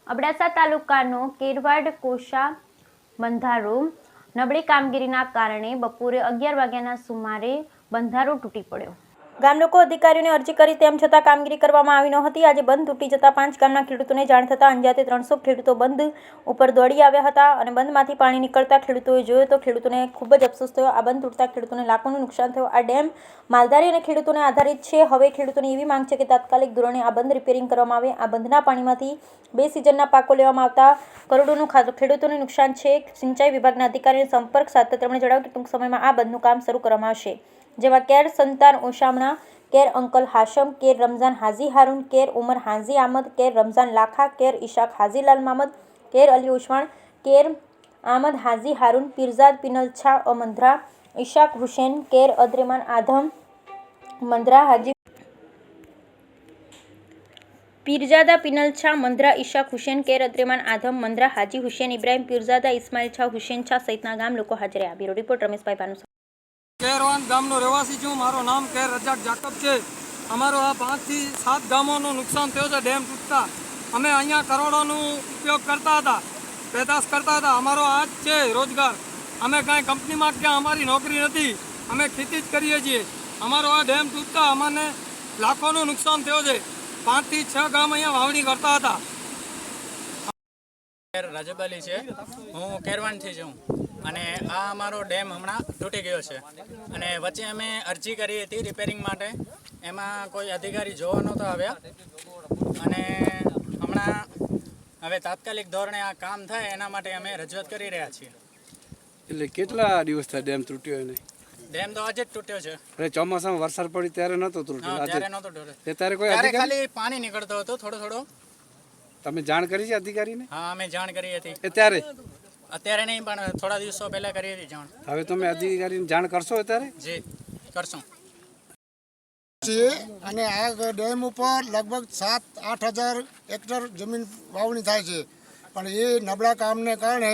અબડાસા તાલુકાનો કેરવાડ કોશા બંધારો નબળી કામગીરીના કારણે બપોરે 11 વાગ્યાના સુમારે બંધારો તૂટી પડ્યો। ગામ લોકો અધિકારીઓને અરજી કરી તેમ છતાં કામગીરી કરવામાં આવી ન હતી। આજે બંધ તૂટી જતા 5 ગામના ખેડૂતોને જાણ થતાં અંજાતે 300 ખેડૂતો બંધ ઉપર દોડી આવ્યા હતા અને બંધમાંથી પાણી નીકળતા ખેડૂતોએ જોયો તો ખેડૂતોને ખૂબ જ અફસોસ થયો। આ બંધ તૂટતા ખેડૂતોને લાખોનું નુકસાન થયું। આ ડેમ માલધારી અને ખેડૂતોને આધારિત છે। હવે ખેડૂતોની એવી માંગ છે કે તાત્કાલિક ધોરણે આ બંધ રિપેરિંગ કરવામાં આવે। આ બંધના પાણીમાંથી 2 સિઝનના પાકો લેવામાં આવતા કરોડોનું ખેડૂતોને નુકસાન છે। સિંચાઈ વિભાગના અધિકારીઓને સંપર્ક સાધતા તેમણે જણાવ્યું કે ટૂંક સમયમાં આ બંધનું કામ શરૂ કરવામાં આવશે, જેમાં કેર સંતાન ઓશામણા, કેર અંકલ હાશમ, કેર રમઝાન હાજી હાरून, કેર ઉમર હાજી આમદ, કેર રમઝાન લાખા, કેર ઇશાક હાજીલાલ મામદ, કેર અલી ઉસ્માન, કેર આમદ હાજી હાरून, પીરજાદ પિનલછા મંદ્રા, ઇશાક હુસैन, કેર અદ્રેમાન આધમ મંદ્રા હાજી પીરજાદા પિનલછા મંદ્રા, ઇશાક હુસैन, કેર અદ્રેમાન આધમ મંદ્રા, હાજી હુસैन ઇબ્રાહિમ, પીરજાદા ઇસ્માઇલ છા, હુસैन છા સહિતના ગામ લોકો હાજર રહ્યા। Bureau report Rameshbhai Bhanusa. કેરવાન ગામનો રહેવાસી છું। મારો નામ કેર રજાક જાકબ છે। અમારો આ 5 થી 7 ગામોનું નુકસાન થયું છે ડેમ તૂટતા। અમે અહીંયા કરોડોનો ઉપયોગ કરતા હતા, પેદાશ કરતા હતા। અમારો આ જ છે રોજગાર। અમે કાંઈ કંપનીમાં ક્યાં અમારી નોકરી નથી, અમે ખેતી જ કરીએ છીએ। અમારો આ ડેમ તૂટતા અમને લાખોનું નુકસાન થયું છે। 5 થી 6 ગામ અહીંયા વાવણી કરતા હતા। રાજબ અલી છે, હું કેરવાનથી છું અને આ અમારો ડેમ હમણાં તૂટી ગયો છે અને વચ્ચે અમે અરજી કરી હતી રિપેરિંગ માટે। એમાં કોઈ અધિકારી જોવા નહોતા આવ્યા અને હમણાં હવે તાત્કાલિક ધોરણે આ કામ થાય એના માટે અમે રજૂઆત કરી રહ્યા છીએ। એટલે કેટલા દિવસ થયા ડેમ તૂટ્યો? એને ડેમ તો આજે જ તૂટ્યો છે। અરે ચોમાસામાં વરસાદ પડી ત્યારે નહોતો તૂટ્યો? ત્યારે નહોતો તૂટ્યો, ત્યારે કોઈ ત્યારે ખાલી પાણી નીકળતો હતો થોડો। તમે જાણ કરી છે અધિકારીને? હા, અમે જાણ કરી હતી। ત્યારે અત્યારે નહીં પણ થોડા દિવસો પહેલા કરી હતી જાણ। હવે તમે અધિકારીને જાણ કરશો અત્યારે? જી કરશું। અને આ ડેમ ઉપર લગભગ 7-8 હજાર હેક્ટર જમીન વાવણી થાય છે, પણ એ નબળા કામને કારણે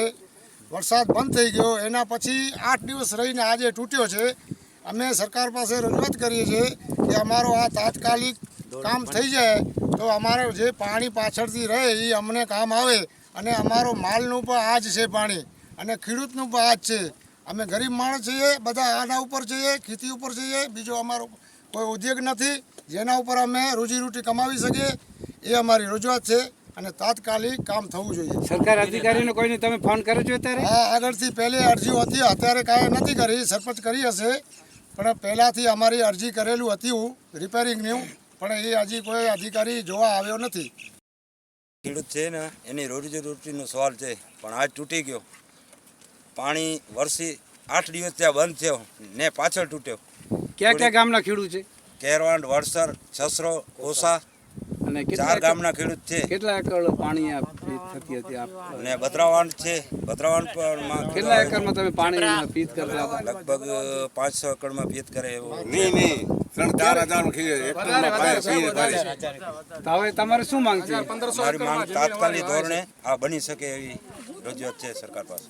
વરસાદ બંધ થઈ ગયો। એના પછી 8 દિવસ રહીને આજે તૂટ્યો છે। અમે સરકાર પાસે રજૂઆત કરીએ છીએ કે અમારો આ તાત્કાલિક કામ થઈ જાય તો અમારે જે પાણી પાછળથી રહે એ અમને કામ આવે અને અમારો માલનું પણ આ જ છે પાણી અને ખેડૂતનું પણ આ જ છે। અમે ગરીબ માણસ છીએ, બધા આના ઉપર છીએ, ખેતી ઉપર છીએ, બીજો અમારો કોઈ ઉદ્યોગ નથી જેના ઉપર અમે રોજીરોટી કમાવી શકીએ। એ અમારી રજૂઆત છે અને તાત્કાલિક કામ થવું જોઈએ। સરકાર અધિકારીને કોઈને તમે ફોન કર્યો છો અત્યારે? હા, આગળથી પહેલી અરજીઓ હતી, અત્યારે કાંઈ નથી કરી, સરપંચ કરી હશે, પણ પહેલાંથી અમારી અરજી કરેલું હતું રિપેરિંગનું, પણ એ હજી કોઈ અધિકારી જોવા આવ્યો નથી। ખેડૂત છે ને એની રોજીરોટીનો સવાલ છે, પણ આજ તૂટી ગયો। પાણી વર્ષી 8 દિવસ ત્યાં બંધ થયો ને પાછળ તૂટ્યો। ક્યાં ગામના ખેડૂત છે? કેરવાંડ, વડસર, છસરો, ઓસા અને 4 ગામના ખેડૂત છે। કેટલા એકર પાણી થતી હતી ને બદ્રાવાંડ છે, બદ્રાવાંડ પણ કેટલા એકરમાં તમે પાણી પીત કરતા હતા? લગભગ 500 એકડમાં પીત કરે એવો। નહીં 3-4 હજાર। હવે તમારે શું માંગ છે? મારી માંગ તાત્કાલિક ધોરણે આ બની શકે એવી રજૂઆત છે સરકાર પાસે।